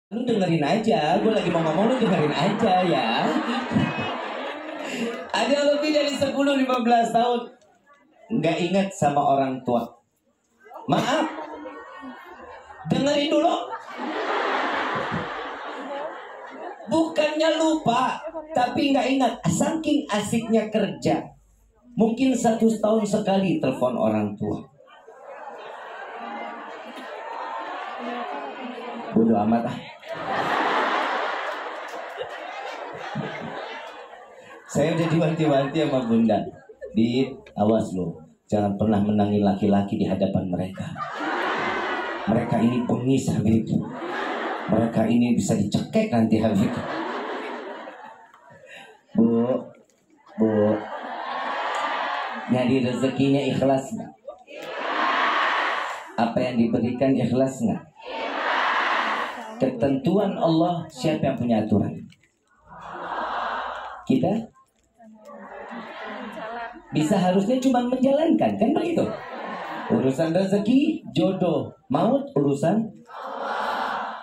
Lu dengerin aja, gue lagi mau ngomong, lu dengerin aja ya. Ada lebih dari 10-15 tahun nggak ingat sama orang tua. Maaf, dengerin dulu. Bukannya lupa, tapi nggak ingat. Saking asiknya kerja, mungkin 1 tahun sekali telepon orang tua. Bodoh amat ah. Saya udah diwanti-wanti sama bunda, awas lo, jangan pernah menangin laki-laki di hadapan mereka. Mereka ini bengis Habib. Mereka ini bisa dicekek nanti Habib. Bu, nyari rezekinya ikhlas nggak? Apa yang diberikan ikhlas nggak? Ketentuan Allah, siapa yang punya aturan? Kita bisa harusnya cuma menjalankan, kan begitu? Urusan rezeki, jodoh, maut, urusan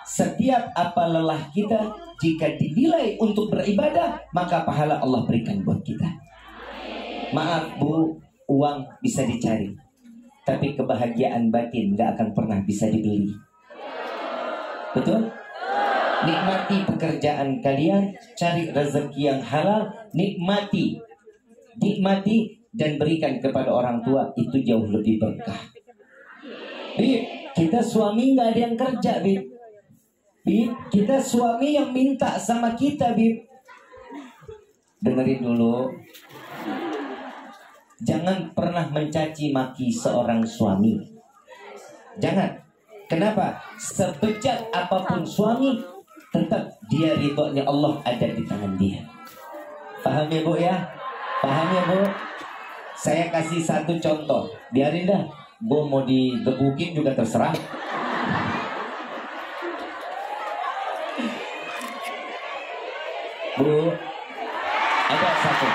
setiap apa lelah kita, jika dinilai untuk beribadah, maka pahala Allah berikan buat kita. Maaf bu, uang bisa dicari, tapi kebahagiaan batin gak akan pernah bisa dibeli. Betul? Nikmati pekerjaan kalian, cari rezeki yang halal, nikmati dan berikan kepada orang tua, itu jauh lebih berkah. Bib, kita suami nggak ada yang kerja, Bib. Bib, kita suami yang minta sama kita, Bib. Dengerin dulu. Jangan pernah mencaci maki seorang suami. Jangan. Kenapa? Sebejat apapun suami, tetap dia ridhonya Allah ada di tangan dia. Paham ya bu ya? Paham ya bu? Saya kasih satu contoh. Biarin dah, bu mau digebukin juga terserah. Bu, ada satu.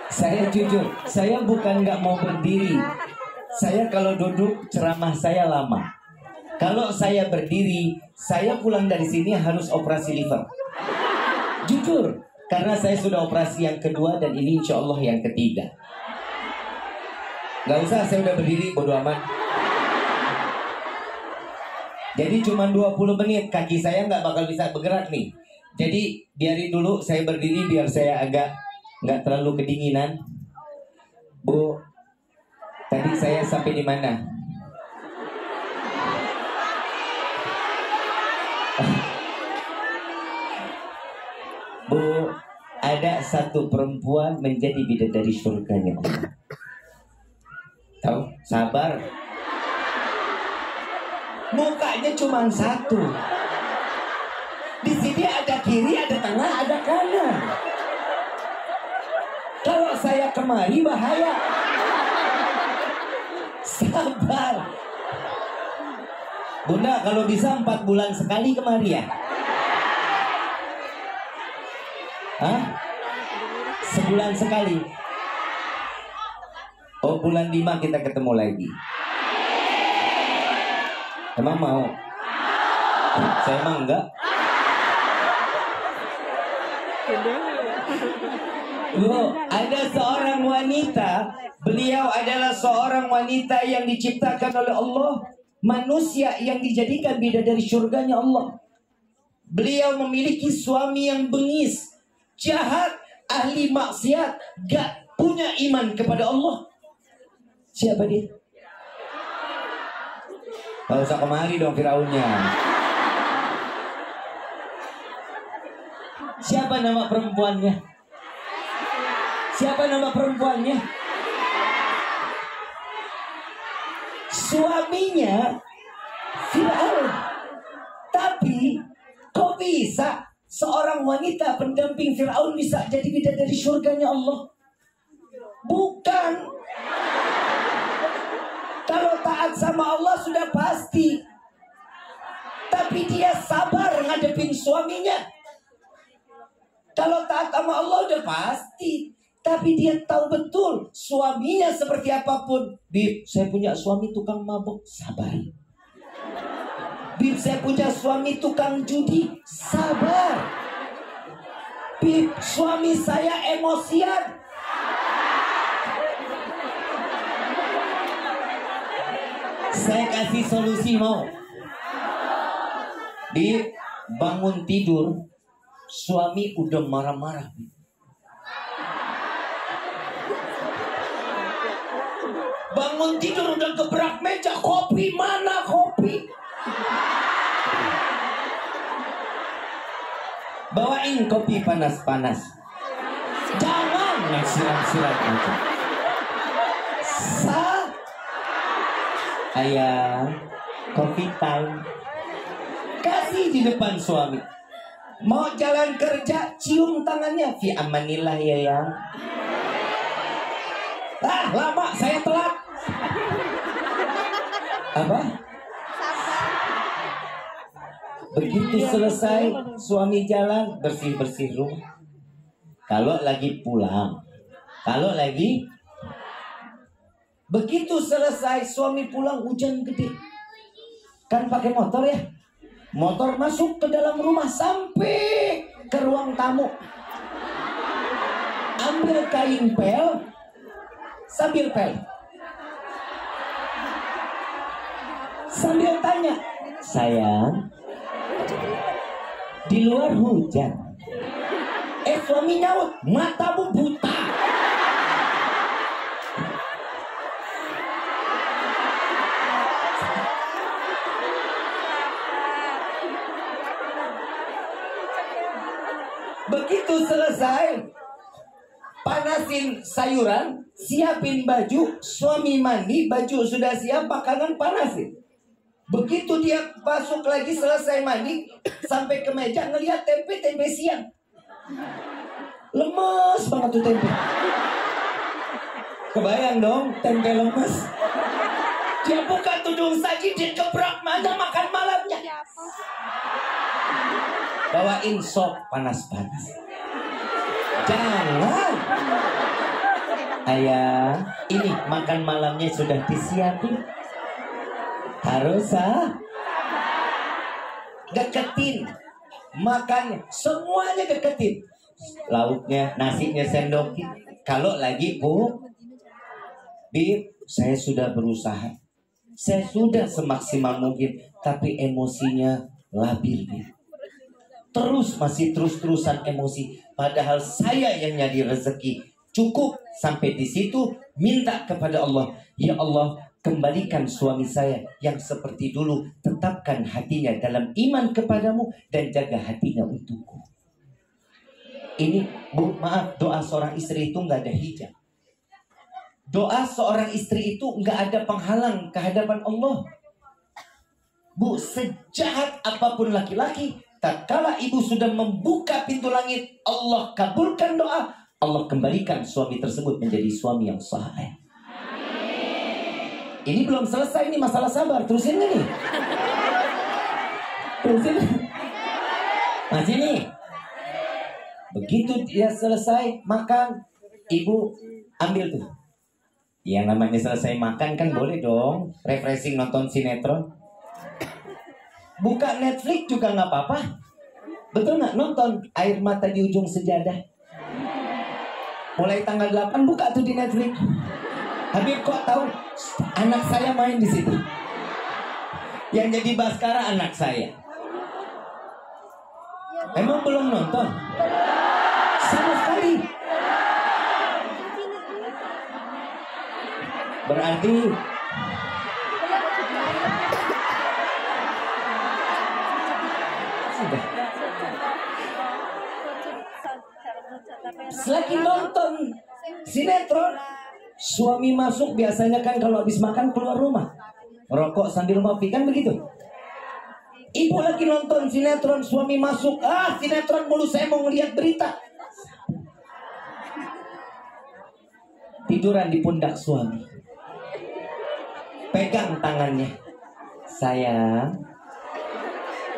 Saya jujur, saya bukan nggak mau berdiri. Saya kalau duduk ceramah saya lama. Kalau saya berdiri, saya pulang dari sini harus operasi liver. Jujur, karena saya sudah operasi yang kedua dan ini insya Allah yang ketiga. Gak usah, saya udah berdiri, bodo amat. Jadi cuma 20 menit, kaki saya nggak bakal bisa bergerak nih. Jadi biarin dulu saya berdiri biar saya agak nggak terlalu kedinginan. Bu, tadi saya sampai di mana? Bu, ada satu perempuan menjadi bidadari surganya Allah. Tahu? Sabar. Mukanya cuma satu. Di sini ada kiri, ada tengah, ada kanan. Kalau saya kemari bahaya. Sabar. Bunda, kalau bisa 4 bulan sekali kemari ya? Hah? Sebulan sekali. Oh, bulan 5 kita ketemu lagi. Emang mau? Saya emang enggak. Loh, ada seorang wanita. Beliau adalah seorang wanita yang diciptakan oleh Allah, manusia yang dijadikan bidadari surganya Allah. Beliau memiliki suami yang bengis, jahat, ahli maksiat, gak punya iman kepada Allah. Siapa dia? Gak usah kemari dong Firaunnya. Siapa nama perempuannya? Siapa nama perempuannya? Suaminya Firaun. Tapi kok bisa seorang wanita pendamping Firaun bisa jadi bidadari surganya Allah? Bukan. Kalau taat sama Allah sudah pasti. Tapi dia sabar ngadepin suaminya. Kalau taat sama Allah udah pasti. Tapi dia tahu betul suaminya seperti apapun. Bib, saya punya suami tukang mabuk. Sabar. Bib, saya punya suami tukang judi. Sabar. Bib, suami saya emosian. Saya kasih solusi, mau? Bib, bangun tidur, suami udah marah-marah. Bangun tidur udah gebrak meja, kopi mana kopi? Bawain kopi panas-panas. Jangan siram-siram aja. Ayah, coffee time. Kasih di depan suami. Mau jalan kerja, cium tangannya. Fi amanillah ya. Lama saya telat. Apa? Begitu selesai, suami jalan, bersih-bersih rumah. Kalau lagi pulang, begitu selesai, suami pulang, hujan gede. Kan pakai motor ya. Motor masuk ke dalam rumah sampai ke ruang tamu. Ambil kain pel, sambil tanya, sayang, di luar hujan. Suami nyaut, matamu buta. Begitu selesai, panasin sayuran, siapin baju, suami mandi, baju sudah siap, makanan panasin. Begitu dia masuk lagi selesai mandi, sampai ke meja ngelihat tempe siang. Lemes banget tuh tempe. Kebayang dong tempe lemes. Dia buka tudung saji, dia gebrak, mana makan malamnya. Bawain sop panas-panas. Jangan. Ayah, ini makan malamnya sudah disiapin. Harus deketin. Makannya semuanya deketin. Lauknya, nasinya sendokin. Kalau lagi Bib, saya sudah berusaha. Saya sudah semaksimal mungkin, tapi emosinya labil, Bib. Masih terus-terusan emosi. Padahal saya yang nyari rezeki. Cukup sampai di situ, minta kepada Allah, ya Allah, kembalikan suami saya yang seperti dulu. Tetapkan hatinya dalam iman kepadamu dan jaga hatinya untukku. Ini, Bu, maaf, doa seorang istri itu nggak ada hijab. Doa seorang istri itu nggak ada penghalang kehadapan Allah. Bu, sejahat apapun laki-laki, tatkala ibu sudah membuka pintu langit, Allah kabulkan doa, Allah kembalikan suami tersebut menjadi suami yang saleh. Ini belum selesai, ini masalah sabar. Terusin nih. Terusin. Masih nih. Begitu dia selesai makan, ibu ambil tuh. Yang namanya selesai makan kan boleh dong refreshing nonton sinetron. Buka Netflix juga nggak apa-apa. Betul nggak? Nonton Air Mata di Ujung Sejadah. Mulai tanggal 8 buka tuh di Netflix. Habib kok tahu? Anak saya main di situ. Yang jadi Baskara anak saya. Emang belum nonton? Sama sekali. Berarti sudah. Selagi nonton sinetron, suami masuk biasanya kan kalau habis makan keluar rumah, rokok sambil ngopi kan begitu. Ibu lagi nonton sinetron, suami masuk, sinetron mulu, saya mau ngeliat berita. Tiduran di pundak suami, pegang tangannya. Sayang,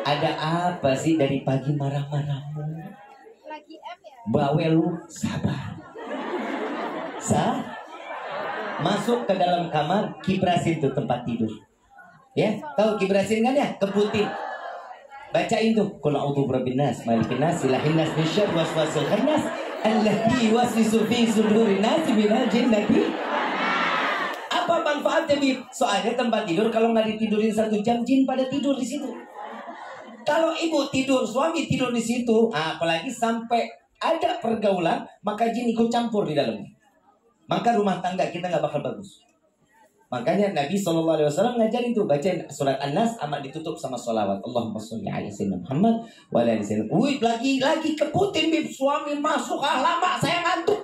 ada apa sih dari pagi marah-marahmu? Bawel lu, sabar. Masuk ke dalam kamar, kiprasin tuh tempat tidur. Ya, tahu kibrasin kan ya? Keputin. Bacain tuh. Qul a'udzu birabbin nas, malikin nas, ilahin nas, min syarri waswasil khannas, allazi yuwaswisu fi sudurin nas minal jinnati. Apa manfaatnya, Bib? Soalnya tempat tidur kalau nggak ditidurin 1 jam, jin pada tidur di situ. Kalau ibu tidur, suami tidur di situ, apalagi sampai ada pergaulan, maka jin ikut campur di dalamnya. Maka rumah tangga kita nggak bakal bagus. Makanya Nabi SAW ngajarin tuh, bacain surat An-Nas, amat ditutup sama sholawat. Allahumma sholli ala sayyidina Muhammad wa ala ali sayyidina. Wih, lagi keputin, Bib. Suami masuk, lama saya ngantuk.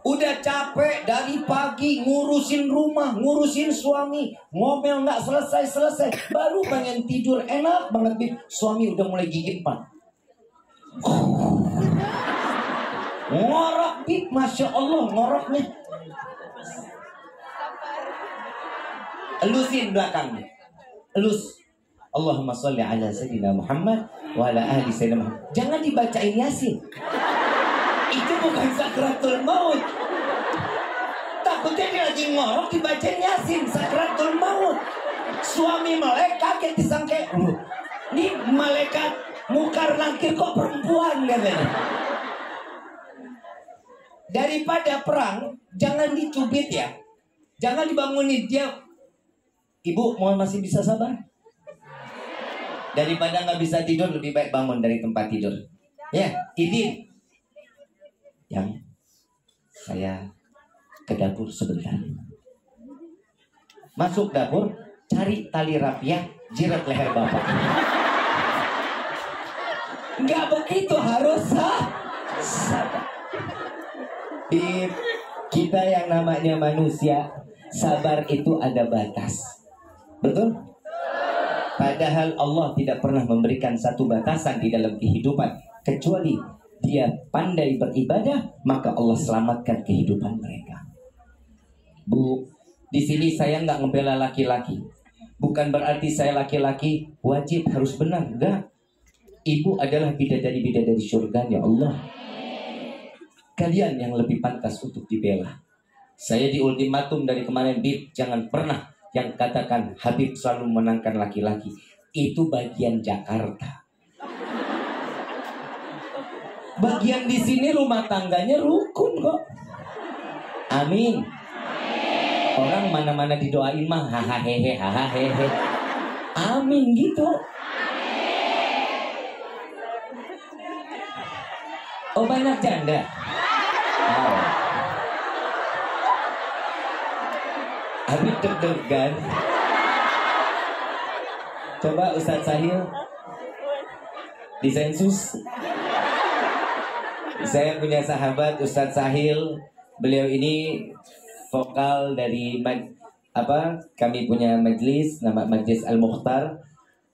Udah capek dari pagi ngurusin rumah, ngurusin suami, ngomel nggak selesai, baru pengen tidur enak banget, Bib. Suami udah mulai gigit pan. Ngorok, Bib, masya Allah ngoroknya. Elusin belakangnya, elus. Allahumma sholli ala sayyidina Muhammad wa ala ali sayyidina Muhammad. Jangan dibacain Yasin. Itu bukan sakratul maut. Takutnya dia lagi ngorok dibacain Yasin, sakratul maut. Suami melek kaget disangka, ini malaikat mungkar nakir kok perempuan katanya. Daripada perang, jangan dicubit ya. Jangan dibangunin dia. Ibu, mau masih bisa sabar? Daripada nggak bisa tidur, lebih baik bangun dari tempat tidur. Ya, Idin. Yang saya ke dapur sebentar. Masuk dapur, cari tali rapiah, jirat leher bapak. Nggak begitu, harus sabar. Kita yang namanya manusia, sabar itu ada batas. Betul? Padahal Allah tidak pernah memberikan satu batasan di dalam kehidupan, kecuali dia pandai beribadah, maka Allah selamatkan kehidupan mereka. Bu, di sini saya nggak membela laki-laki. Bukan berarti saya laki-laki wajib harus benar, enggak. Ibu adalah bidadari-bidadari surga, ya Allah. Kalian yang lebih pantas untuk dibela. Saya di ultimatum dari kemarin, Bib, jangan pernah yang katakan Habib selalu menangkan laki-laki. Itu bagian Jakarta. Bagian di sini rumah tangganya rukun kok. Amin. Orang mana-mana didoain mah hahaha hahaha. Amin gitu. Oh, banyak janda. Oh. Habib deg-degan. Coba Ustadz Sahil disensus. Saya punya sahabat Ustadz Sahil. Beliau ini vokal dari kami punya majlis nama Majlis Al-Mukhtar,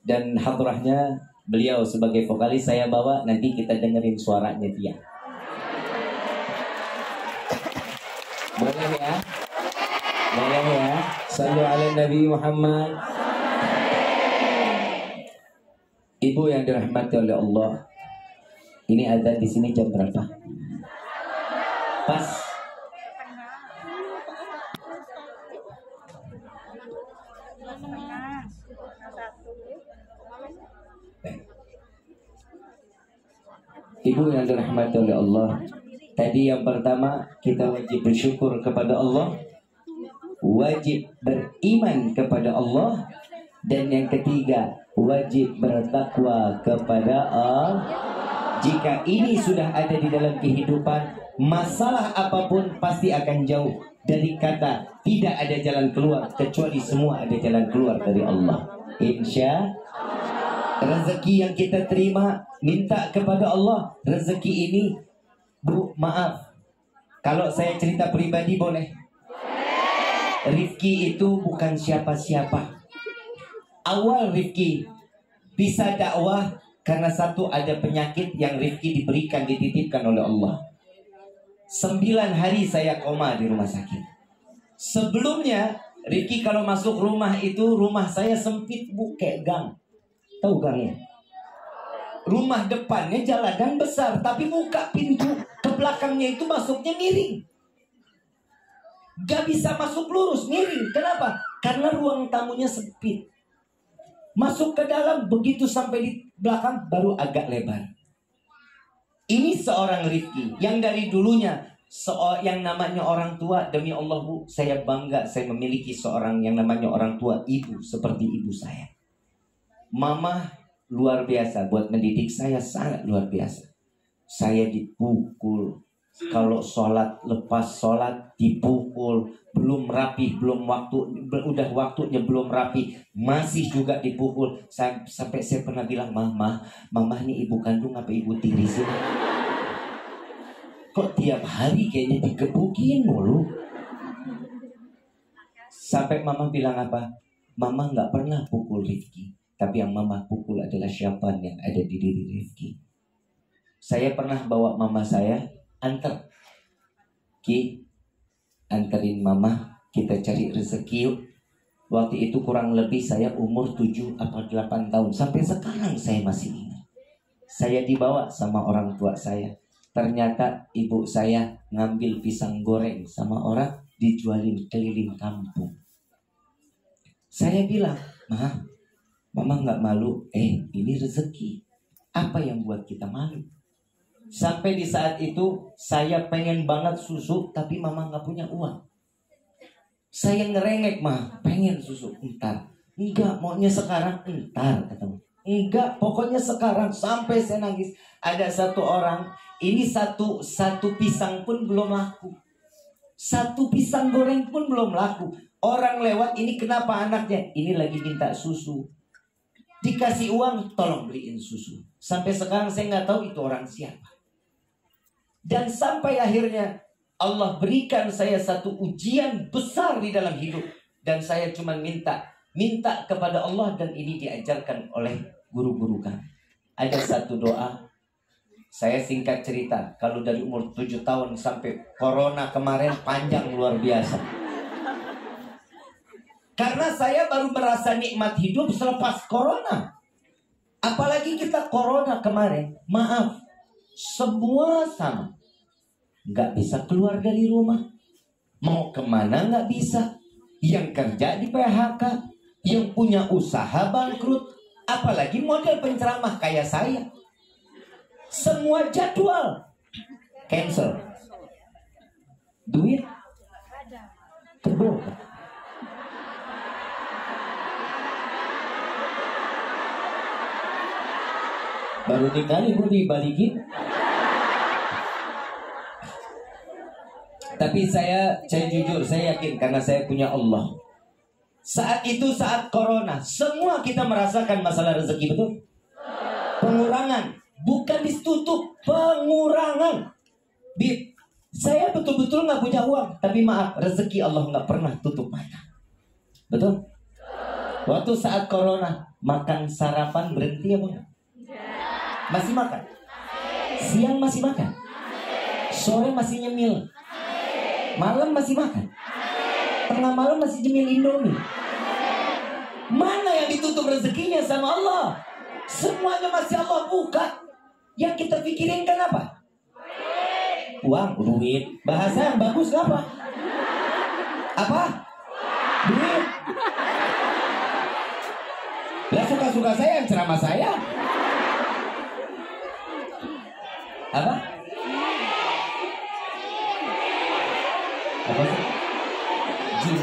dan hadrahnya beliau sebagai vokalis saya bawa, nanti kita dengerin suaranya dia. Boleh ya? Boleh ya? Sallu ala Nabi Muhammad. Ibu yang dirahmati oleh Allah, ini azan di sini jam berapa? Pas. Ibu yang dirahmati oleh Allah, tadi yang pertama kita wajib bersyukur kepada Allah, wajib beriman kepada Allah, dan yang ketiga wajib bertakwa kepada Allah. Jika ini sudah ada di dalam kehidupan, masalah apapun pasti akan jauh dari kata tidak ada jalan keluar, kecuali semua ada jalan keluar dari Allah. Insya rezeki yang kita terima, minta kepada Allah. Rezeki ini, Bu, maaf, kalau saya cerita pribadi boleh? Rifki itu bukan siapa-siapa. Awal Rifki bisa dakwah karena satu, ada penyakit yang Rifki diberikan, dititipkan oleh Allah. 9 hari saya koma di rumah sakit. Sebelumnya Rifki kalau masuk rumah itu, rumah saya sempit, Bu, kayak gang. Tahu gangnya? Rumah depannya jalanan besar, tapi buka pintu ke belakangnya itu masuknya miring. Gak bisa masuk lurus, miring. Kenapa? Karena ruang tamunya sempit. Masuk ke dalam, begitu sampai di belakang baru agak lebar. Ini seorang Rifki yang dari dulunya yang namanya orang tua. Demi Allah Bu, saya bangga saya memiliki seorang yang namanya orang tua, ibu seperti ibu saya. Mama luar biasa buat mendidik saya, sangat luar biasa. Saya dipukul. Kalau sholat, lepas sholat dipukul. Belum rapi, belum waktu, udah waktunya belum rapi, masih juga dipukul. Sampai saya pernah bilang, Mama ini ibu kandung apa ibu tiri sih? Kok tiap hari kayaknya digebukin mulu? Sampai Mama bilang apa? Mama gak pernah pukul Rifki, tapi yang Mama pukul adalah syaitan yang ada di diri Rifki. Saya pernah bawa Mama saya, antar Ki, anterin Mama, kita cari rezeki yuk. Waktu itu kurang lebih saya umur 7 atau 8 tahun. Sampai sekarang saya masih ingat. Saya dibawa sama orang tua saya. Ternyata ibu saya ngambil pisang goreng sama orang, dijualin keliling kampung. Saya bilang, Mama gak malu? Ini rezeki. Apa yang buat kita malu? Sampai di saat itu saya pengen banget susu, tapi Mama gak punya uang. Saya ngerengek, pengen susu. Entar. Enggak, maunya sekarang. Entar, kata. Enggak, pokoknya sekarang. Sampai saya nangis. Ada satu orang, ini satu pisang pun belum laku. Satu pisang goreng pun belum laku. Orang lewat, ini kenapa anaknya? Ini lagi minta susu. Dikasih uang, tolong beliin susu. Sampai sekarang saya nggak tahu itu orang siapa. Dan sampai akhirnya Allah berikan saya satu ujian besar di dalam hidup. Dan saya cuma minta kepada Allah, dan ini diajarkan oleh guru-guru kami. Ada satu doa. Saya singkat cerita, kalau dari umur 7 tahun sampai corona kemarin panjang luar biasa. Karena saya baru merasa nikmat hidup selepas corona. Apalagi kita corona kemarin, maaf, semua sama. Nggak bisa keluar dari rumah. Mau kemana nggak bisa. Yang kerja di PHK, yang punya usaha bangkrut. Apalagi model penceramah kayak saya. Semua jadwal cancel. Duit kebongkar. Baru dikali gue dibalikin. Tapi saya jujur, saya yakin karena saya punya Allah. Saat itu, saat corona, semua kita merasakan masalah rezeki, betul? Pengurangan, bukan ditutup, pengurangan. Saya betul-betul nggak punya uang, tapi maaf, rezeki Allah nggak pernah tutup mata. Betul? Waktu saat corona, makan sarapan berhenti apa enggak? Masih makan? Siang masih makan? Sore masih nyemil? Malam masih makan? Tengah malam masih nyemil Indomie? Mana yang ditutup rezekinya sama Allah? Semuanya masih Allah buka. Yang kita pikirin kan apa? Uang, duit. Bahasa yang bagus apa? Apa? Duit. Lah suka-suka saya yang ceramah saya. Apa? Apa sih? Jin.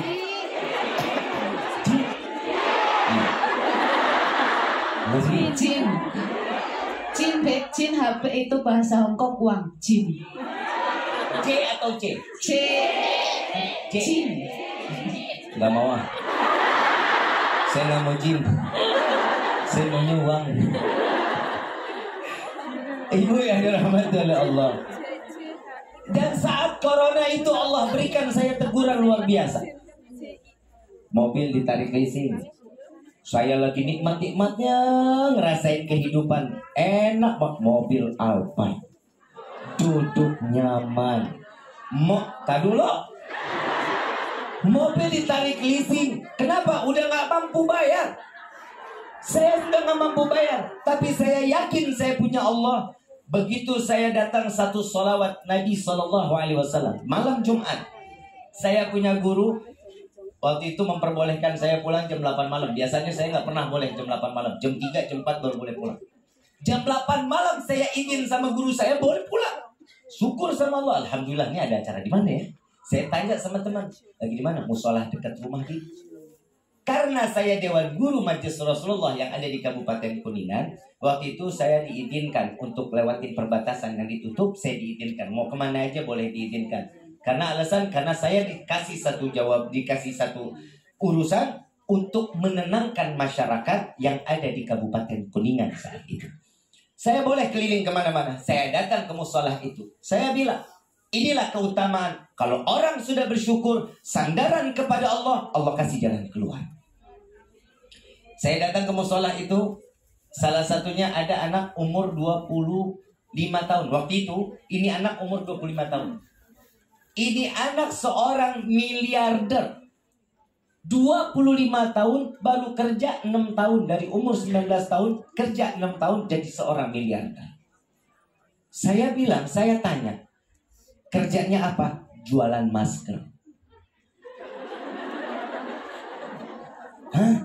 Jin. Jin HP itu bahasa Hongkong uang. Jin. C atau C? C. Jin. Gak mau ah. Saya gak mau jin. Saya maunya uang. Ibu yang dirahmati oleh Allah. Dan saat corona itu Allah berikan saya teguran luar biasa. Mobil ditarik leasing. Saya lagi nikmat-nikmatnya ngerasain kehidupan. Enak banget, mobil Alphard. Duduk nyaman. Dulu mobil ditarik leasing. Kenapa? Udah gak mampu bayar. Saya sudah gak mampu bayar. Tapi saya yakin saya punya Allah. Begitu saya datang satu sholawat Nabi SAW malam Jumat, Saya punya guru waktu itu memperbolehkan saya pulang jam 8 malam. Biasanya saya nggak pernah boleh jam 8 malam. Jam 3, jam 4 baru boleh pulang. Jam 8 malam saya izin sama guru saya boleh pulang. Syukur sama Allah. Alhamdulillah, ini ada acara di mana ya? Saya tanya sama teman, lagi di mana? Musola dekat rumah di. Karena saya Dewan Guru Majelis Rasulullah yang ada di Kabupaten Kuningan, waktu itu saya diizinkan untuk lewatin perbatasan yang ditutup, saya diizinkan. Mau kemana aja boleh diizinkan. Karena alasan, karena saya dikasih satu urusan untuk menenangkan masyarakat yang ada di Kabupaten Kuningan saat itu. Saya boleh keliling kemana-mana. Saya datang ke musola itu. Saya bilang, inilah keutamaan. Kalau orang sudah bersyukur, sandaran kepada Allah, Allah kasih jalan keluar. Saya datang ke musola itu, salah satunya ada anak umur 25 tahun. Waktu itu, ini anak umur 25 tahun. Ini anak seorang miliarder. 25 tahun, baru kerja 6 tahun. Dari umur 19 tahun, kerja 6 tahun jadi seorang miliarder. Saya bilang, saya tanya, kerjanya apa? Jualan masker. Hah?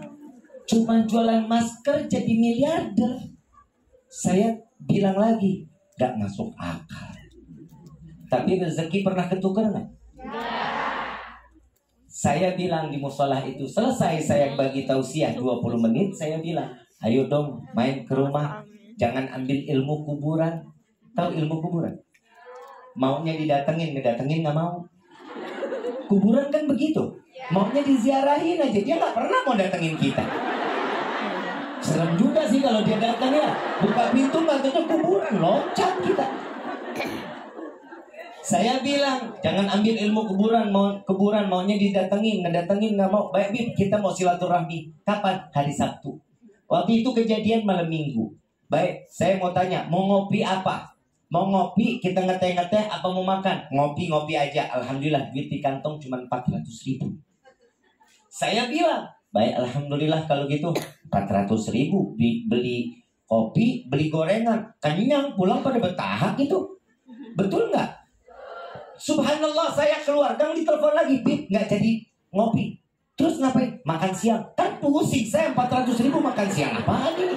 Cuman jualan masker jadi miliarder. Saya bilang lagi, gak masuk akal. Tapi rezeki pernah ketukar gak? Saya bilang di musola itu, selesai saya bagi tausiah 20 menit, saya bilang, ayo dong main ke rumah, jangan ambil ilmu kuburan. Tahu ilmu kuburan? Maunya didatengin, ngedatengin gak mau. Kuburan kan begitu, maunya diziarahin aja, dia gak pernah mau datengin kita. Serem juga sih kalau dia datang ya, buka pintu katanya kuburan, loncat kita. Saya bilang, jangan ambil ilmu kuburan, maunya didatengin, ngedatengin nggak mau. Baik, Bib, kita mau silaturahmi. Kapan? Hari Sabtu. Waktu itu kejadian malam Minggu. Baik, saya mau tanya, mau ngopi apa? Mau ngopi, kita ngeteh-ngeteh, apa mau makan? Ngopi aja. Alhamdulillah, duit di kantong cuma 400.000. Saya bilang, baik, alhamdulillah kalau gitu 400.000 beli kopi, beli gorengan, kenyang, pulang pada betah gitu. Betul nggak? Subhanallah, saya keluar, dan ditelepon lagi, Bib, nggak jadi ngopi. Terus ngapain? Makan siang. Kan pusing saya, 400.000 makan siang apaan ini?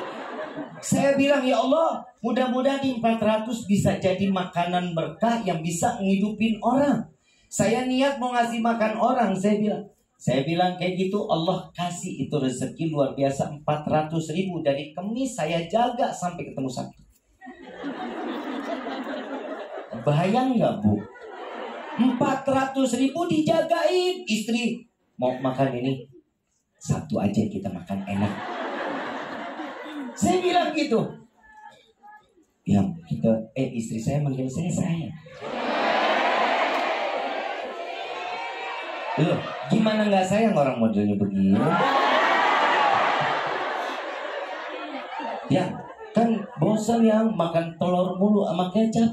Saya bilang, ya Allah, mudah-mudahan 400 bisa jadi makanan berkah yang bisa ngidupin orang. Saya niat mau ngasih makan orang, saya bilang kayak gitu, Allah kasih itu rezeki luar biasa, 400.000 dari Kemis saya jaga sampai ketemu Sabtu. Bayang nggak, Bu? 400.000 dijagain. Istri mau makan ini, Sabtu aja kita makan enak. Saya bilang gitu. Ya kita, istri saya manggil saya sayang. Loh, gimana nggak sayang orang modelnya begini? Ya, kan bosan yang makan telur mulu sama kecap.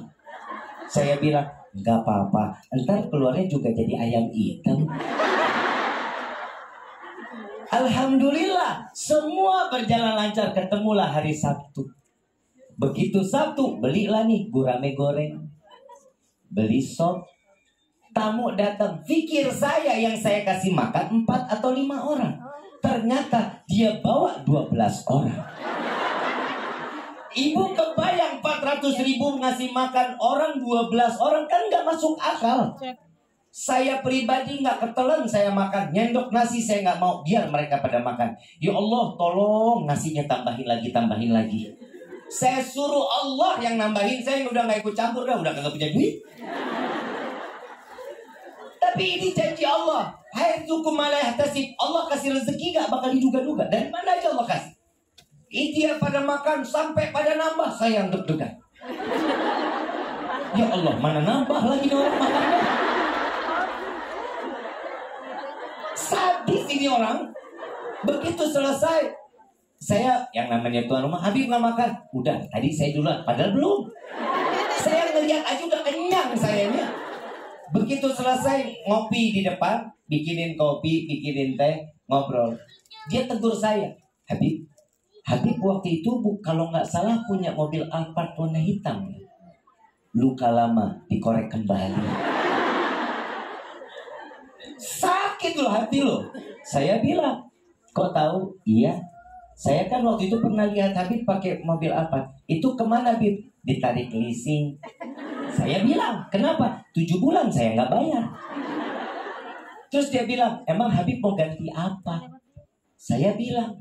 Saya bilang, nggak apa-apa, ntar keluarnya juga jadi ayam hitam. Alhamdulillah, semua berjalan lancar, ketemulah hari Sabtu. Begitu Sabtu, belilah nih gurame goreng, beli sop. Tamu datang, pikir saya yang saya kasih makan 4 atau 5 orang. Ternyata dia bawa 12 orang. Ibu kebayang 400.000 ngasih makan orang 12 orang, kan gak masuk akal. Saya pribadi gak ketelen saya makan. Nyendok nasi saya gak mau, biar mereka pada makan. Ya Allah, tolong nasinya tambahin lagi. Saya suruh Allah yang nambahin, saya udah gak ikut campur, udah kagak punya duit. Tapi ini janji Allah. Haitsukum la yahtasib. Allah kasih rezeki gak bakal diduga-duga. Dari mana aja Allah kasih. Dia pada makan sampai pada nambah, saya yang deg-degan. Ya Allah, mana nambah lagi orang makannya. Sadis ini orang. Begitu selesai, saya yang namanya tuan rumah, Habib nggak makan. Udah, tadi saya duluan, padahal belum. Saya ngeliat aja udah kenyang sayanya. Begitu selesai ngopi di depan, bikinin kopi, bikinin teh, ngobrol. Dia tegur saya, Habib waktu itu kalau nggak salah punya mobil Alphard warna hitam. Luka lama dikorek kembali. Sakit loh hati loh. Saya bilang, kok tahu? Iya, saya kan waktu itu pernah lihat Habib pakai mobil apa. Itu kemana Habib? Ditarik leasing. Saya bilang, kenapa? 7 bulan saya nggak bayar. Terus dia bilang, emang Habib mau ganti apa? Saya bilang,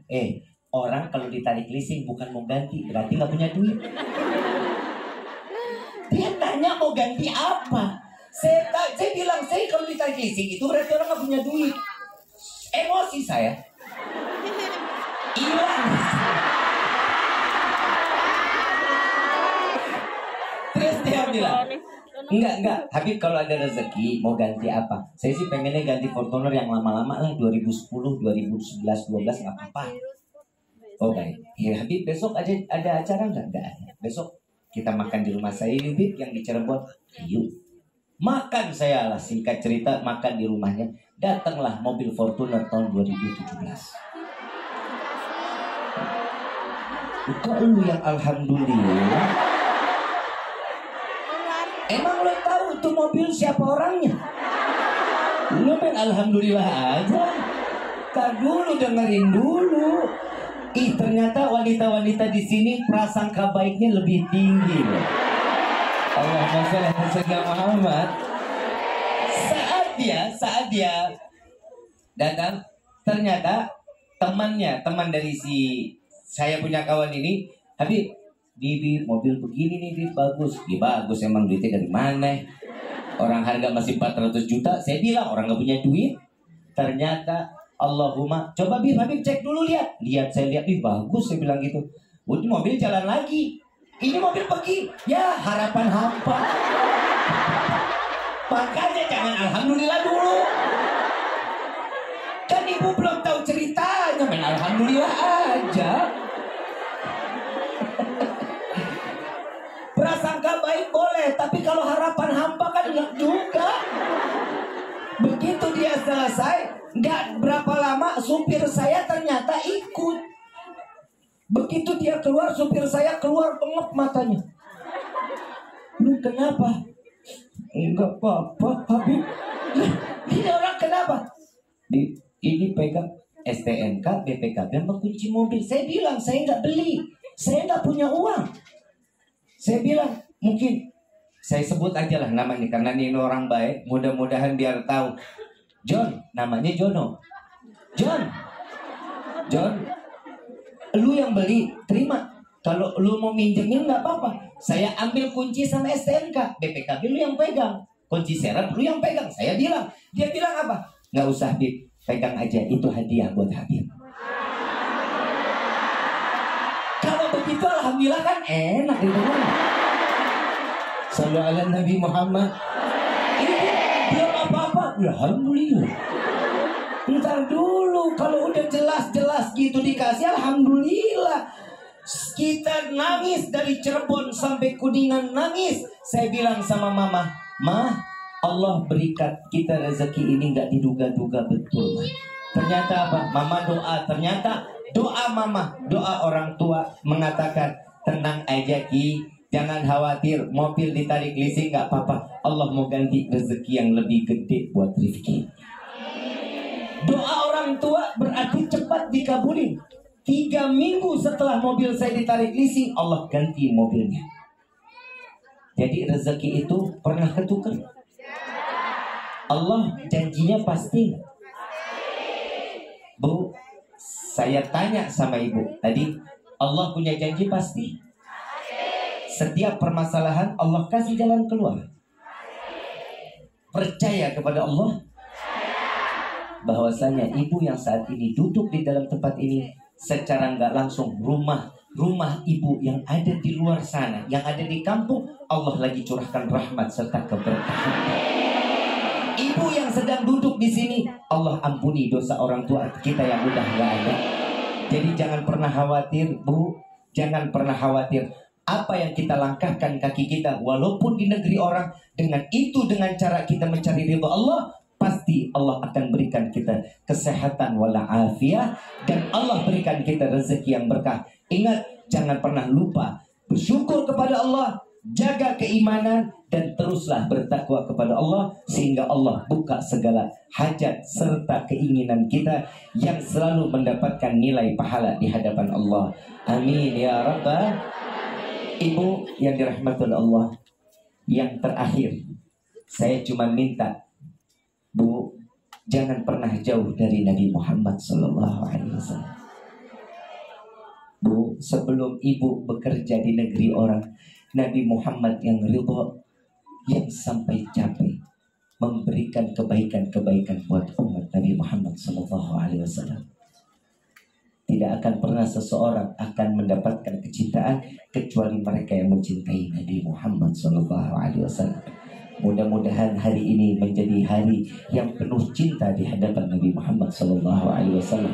orang kalau ditarik leasing bukan mau ganti, berarti nggak punya duit. Dia tanya mau ganti apa? Saya bilang, saya kalau ditarik leasing itu berarti orang nggak punya duit. Emosi saya. Hilang. Terus dia bilang, enggak, Habib kalau ada rezeki mau ganti apa? Saya sih pengennya ganti Fortuner yang lama-lama lah, 2010, 2011, 12 nggak apa-apa. Oh baik, ya Habib besok aja ada acara nggak? Nggak ada. Besok kita makan di rumah saya Habib yang di Cirebon. Yuk. Makan saya lah, singkat cerita makan di rumahnya. Datanglah mobil Fortuner tahun 2017. Kok lu yang alhamdulillah? Emang lo tahu tuh mobil siapa orangnya? Lu main alhamdulillah aja. Tar dulu, dengerin dulu. Ternyata wanita-wanita di sini prasangka baiknya lebih tinggi loh. Allahumma shalli ala sayyidina Muhammad. Saat dia datang, ternyata teman dari saya punya kawan ini, Habib, Bibi mobil begini nih, Bib, bagus. Ya bagus, emang duitnya dari mana? Orang harga masih 400 juta. Saya bilang orang gak punya duit. Ternyata Allahumma, coba Bib, Habib cek dulu, lihat, saya lihat, Bib, bagus, saya bilang gitu. Udah mobil jalan lagi. Ini mobil pergi, ya harapan hampa. Makanya jangan alhamdulillah dulu. Kan ibu belum tahu ceritanya, main alhamdulillah aja. Prasangka baik boleh, tapi kalau harapan hampa kan enggak juga. Begitu dia selesai, nggak berapa lama supir saya ternyata ikut. Begitu dia keluar, supir saya keluar pengep matanya. Lu kenapa? Enggak apa-apa, Habib. Ini orang kenapa? Ini pegang STNK, BPKB, sama kunci mobil. Saya bilang, saya nggak beli. Saya nggak punya uang. Saya bilang, mungkin saya sebut aja lah namanya, karena ini orang baik. Mudah-mudahan biar tahu. John, namanya Jono. John, lu yang beli, terima. Kalau lu mau minjemin nggak apa-apa. Saya ambil kunci sama STNK, BPKB lu yang pegang. Kunci serep lu yang pegang. Saya bilang, dia bilang apa? Nggak usah, Habib, pegang aja, itu hadiah buat Habib. Kalau begitu alhamdulillah kan enak itu kan. Sallu ala Nabi Muhammad. Ini belum apa-apa, alhamdulillah. Ntar dulu, kalau udah jelas-jelas gitu dikasih, alhamdulillah. Kita nangis dari Cirebon sampai Kuningan, nangis. Saya bilang sama mama, Ma, Allah berikan kita rezeki ini nggak diduga-duga betul, Ma. Ternyata apa? Mama doa, ternyata doa mama, doa orang tua mengatakan, tenang aja Ki, jangan khawatir, mobil ditarik leasing nggak apa-apa. Allah mau ganti rezeki yang lebih gede buat Rifki. Doa orang tua berarti cepat dikabulin. 3 minggu setelah mobil saya ditarik leasing, Allah ganti mobilnya. Jadi rezeki itu pernah ketukar. Allah janjinya pasti. Bu, saya tanya sama ibu tadi, Allah punya janji pasti. Setiap permasalahan Allah kasih jalan keluar. Percaya kepada Allah bahwasanya ibu yang saat ini duduk di dalam tempat ini, secara nggak langsung rumah ibu yang ada di luar sana, yang ada di kampung, Allah lagi curahkan rahmat serta keberkahan. Ibu yang sedang duduk di sini, Allah ampuni dosa orang tua kita yang udah nggak ada. Jadi jangan pernah khawatir, Bu, jangan pernah khawatir. Apa yang kita langkahkan kaki kita, walaupun di negeri orang, dengan itu, dengan cara kita mencari ridha Allah, pasti Allah akan berikan kita kesehatan walafiat, dan Allah berikan kita rezeki yang berkah. Ingat, jangan pernah lupa bersyukur kepada Allah, jaga keimanan, dan teruslah bertakwa kepada Allah, sehingga Allah buka segala hajat serta keinginan kita yang selalu mendapatkan nilai pahala di hadapan Allah. Amin ya Rabbal. Ibu yang dirahmati oleh Allah, yang terakhir saya cuma minta, Bu, jangan pernah jauh dari Nabi Muhammad SAW. Bu, sebelum ibu bekerja di negeri orang, Nabi Muhammad yang ridha, yang sampai capek memberikan kebaikan-kebaikan buat umat Nabi Muhammad SAW. Tidak akan pernah seseorang akan mendapatkan kecintaan kecuali mereka yang mencintai Nabi Muhammad SAW. Mudah-mudahan hari ini menjadi hari yang penuh cinta di hadapan Nabi Muhammad SAW.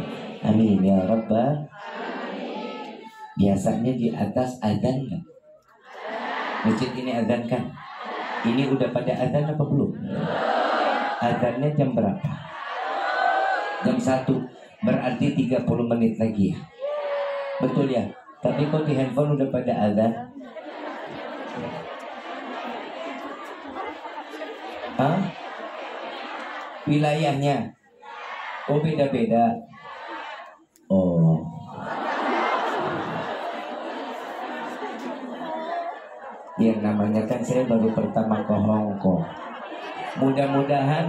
Amin ya Rabbal. Biasanya di atas adzan kan? Masjid ini adzan kan? Ini udah pada adzan apa belum? Adzannya jam berapa? Jam 1. Berarti 30 menit lagi ya. Betul ya? Tapi kok di handphone udah pada adzan? Hah? Wilayahnya? Oh beda-beda. Oh. Yang namanya kan saya baru pertama ke Hong Kong. Mudah-mudahan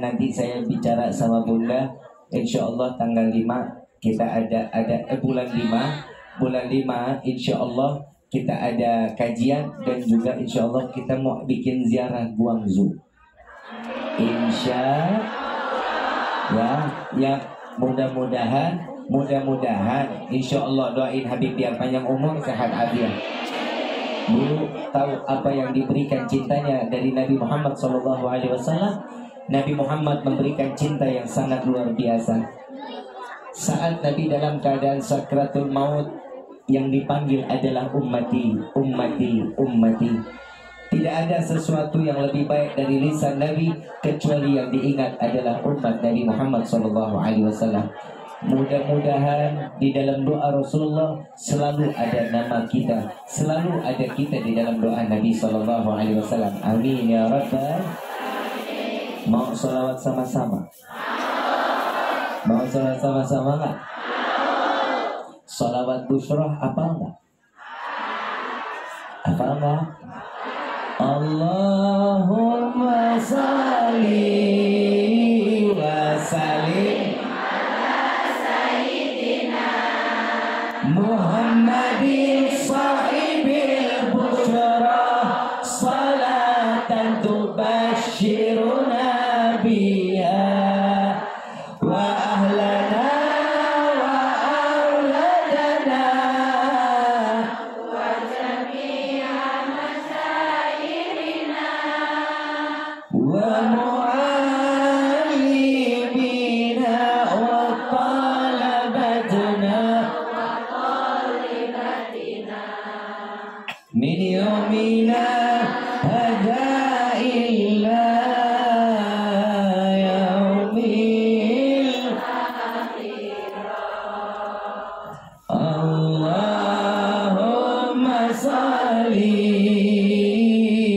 nanti saya bicara sama Bunda. Insya Allah tanggal 5 kita ada bulan 5 insya Allah kita ada kajian, dan juga insya Allah kita mau bikin ziarah Guangzhou. Insya ya mudah-mudahan insya Allah, doain Habib biar panjang umur, sehat afiat. Bu tahu apa yang diberikan cintanya dari Nabi Muhammad SAW? Nabi Muhammad memberikan cinta yang sangat luar biasa. Saat Nabi dalam keadaan sakratul maut, yang dipanggil adalah ummati, ummati, ummati. Tidak ada sesuatu yang lebih baik dari lisan Nabi kecuali yang diingat adalah umat Nabi Muhammad SAW. Mudah-mudahan di dalam doa Rasulullah selalu ada nama kita, selalu ada kita di dalam doa Nabi SAW. Amin ya Rabbal. Mau salawat sama-sama? Mau salawat sama-sama nggak? Salawat busyrah apa enggak? Apa enggak? Allahumma salli wa sallim Muhammadin sahibil busyra salatan tubashiruna biha wa ahlana wa auladana wa jami'a masyairina wa mu'allimina wa talabatuna min yawmina hadha illa yaumil akhirah. Allahumma salli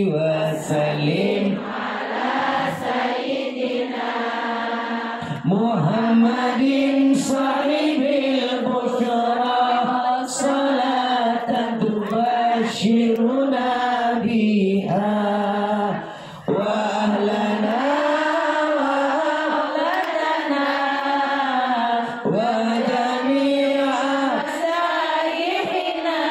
wa sallim ala sayyidina Muhammadin sahibil busyra salatan tubashiruna biha wa ahlana wa auladana wa jami'a masyayihina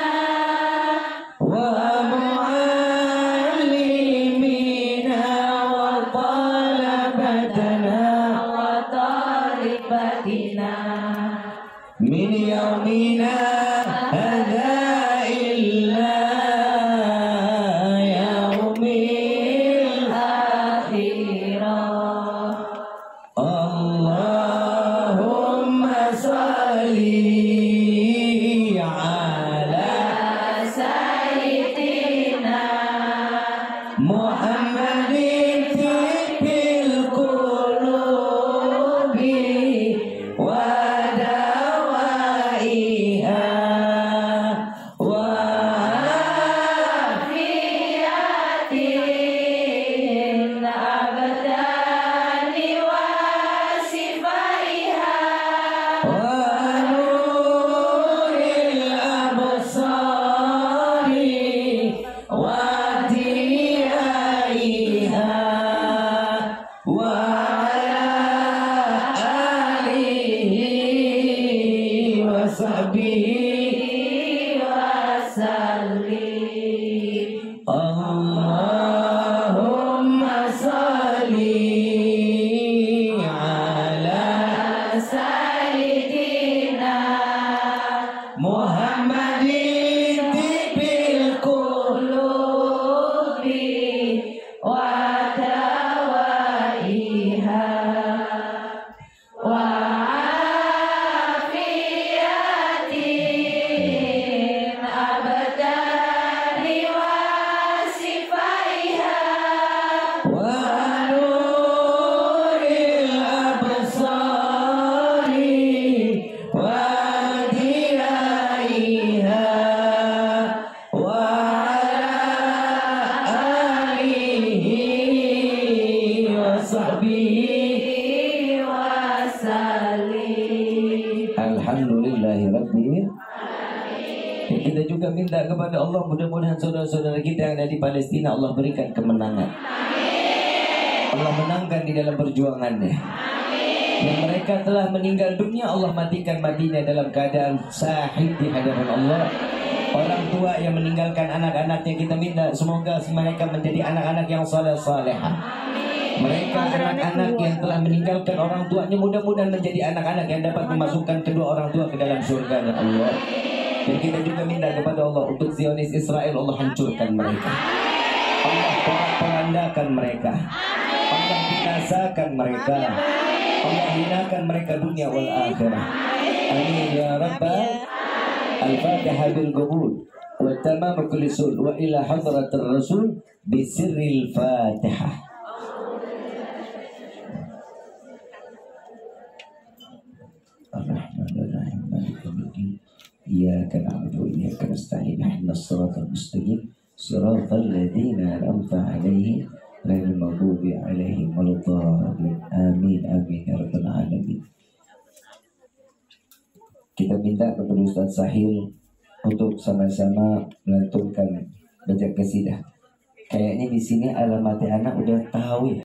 wa mu'allimina wa talabatana wa talibatina min yaumina hadha illa yaumil akhirah. Allahumma salli ala sayyidina Muhammadin tibbil qulubi wa dawaiha wa ala alihi wa sahbihi wasallim. Allahumma salli ala Sayyidina Muhammadin tibil qulubi wa dawaiha wa afiyatin abadani wa sifaiha wa nuril absari wa diyaiha wa ala alihi wa sahbihi wasallim. Alhamdulillahi Rabbil. Kita juga minta kepada Allah, mudah-mudahan saudara-saudara kita yang ada di Palestina Allah berikan kemenangan. Allah menangkan di dalam perjuangannya. Yang mereka telah meninggal dunia Allah matikan matinya dalam keadaan sahih di hadapan Allah. Orang tua yang meninggalkan anak-anaknya kita minta semoga mereka menjadi anak-anak yang saleh-salehah. Mereka anak-anak yang telah meninggalkan orang tuanya mudah-mudahan menjadi anak-anak yang dapat memasukkan kedua orang tua ke dalam surga Allah. Dan kita juga minta kepada Allah untuk Zionis Israel, Allah hancurkan mereka, Allah porak-porandakan mereka, Allah binasakan mereka, Allah hinakan mereka dunia wal akhirah. Amin ya rabbal. Al-Fatihah bil qabul wa tamam kulli sul wa ila hadratir rasul bi sirril Fatihah. Ar-Rahmanir-Rahim Maliki yaumiddin. Iyyaka na'budu wa iyyaka nasta'in ihdinas siratal mustaqim siratal ladzina an'amta 'alaihim ghairil maghdubi 'alaihim waladdallin. Amin amin ya rabbal alamin. Kita minta kepada Ustaz Sahil untuk sama-sama melantunkan baca qasidah. Kayaknya di sini alamatnya anak udah tahu ya.